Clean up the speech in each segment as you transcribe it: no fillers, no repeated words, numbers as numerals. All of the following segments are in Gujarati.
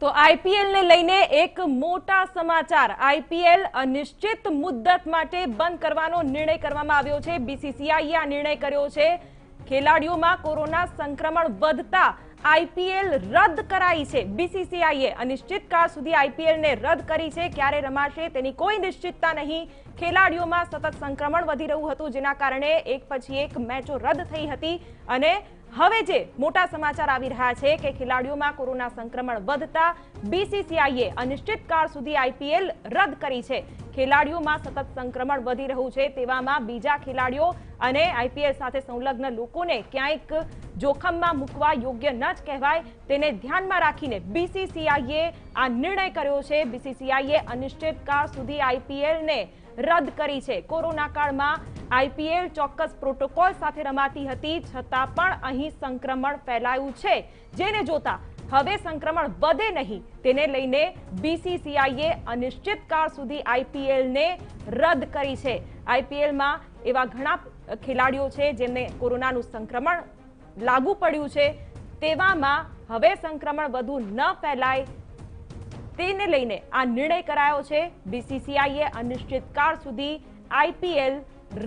તો આઈપીએલ ને લઈને એક મોટા સમાચાર। આઈપીએલ અનિશ્ચિત મુદ્દત માટે બંધ કરવાનો નિર્ણય કરવામાં આવ્યો છે। બીસીસીઆઈએ આ નિર્ણય કર્યો છે। ખેલાડીઓમાં કોરોના સંક્રમણ વધતા આઈપીએલ રદ કરાઈ છે। બીસીસીઆઈએ અનિશ્ચિત કાળ સુધી આઈપીએલ ને રદ કરી છે। ક્યારે રમાશે તેની કોઈ નિશ્ચિતતા નહીં। ખેલાડીઓમાં સતત સંક્રમણ વધી રહ્યું હતું, જેના કારણે એક પછી એક મેચો રદ થઈ હતી અને હવે જે મોટા સમાચાર આવી રહ્યા છે કે ખેલાડીઓમાં કોરોના સંક્રમણ વધતા બીસીસીઆઈએ અનિશ્ચિત કાળ સુધી આઈપીએલ રદ કરી છે। ખેલાડીઓમાં સતત સંક્રમણ વધી રહ્યું છે, તેવામાં બીજા ખેલાડીઓ અને આઈપીએલ સાથે સંલગ્ન લોકોને ક્યાંક જોખમમાં મૂકવા યોગ્ય ન જ કહેવાય, તેને ધ્યાનમાં રાખીને બીસીસીઆઈએ આ નિર્ણય કર્યો છે। બીસીસીઆઈએ અનિશ્ચિત કાળ સુધી આઈપીએલને રદ કરી છે। કોરોના કાળમાં આઈપીએલ ચોક્કસ પ્રોટોકોલ સાથે રમાતી હતી, છતાં પણ અહીં સંક્રમણ ફેલાયું છે, જેને જોતા હવે સંક્રમણ વધે નહીં તેને લઈને બીસીસીઆઈએ અનિશ્ચિત કાળ સુધી આઈપીએલને રદ કરી છે। આઈપીએલમાં એવા ઘણા ખેલાડીઓ છે જેમને કોરોનાનું સંક્રમણ લાગુ પડ્યું છે, તેવામાં હવે સંક્રમણ વધુ ન ફેલાય તેને લઈને આ નિર્ણય કરાયો છે। બીસીસીઆઈએ અનિશ્ચિત કાળ સુધી આઈપીએલ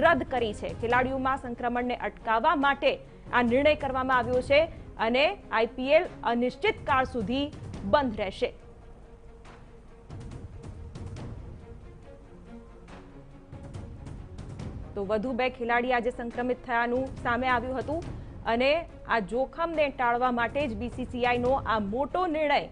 રદ કરી છે। ખેલાડીઓમાં સંક્રમણને અટકાવવા માટે આ નિર્ણય કરવામાં આવ્યો છે અને આઈપીએલ અનિશ્ચિત કાળ સુધી બંધ રહેશે। તો વધુ 2 ખેલાડી આજે સંક્રમિત થયાનું સામે આવ્યું હતું અને આ જોખમને ટાળવા માટે જ બીસીસીઆઈનો આ મોટો નિર્ણય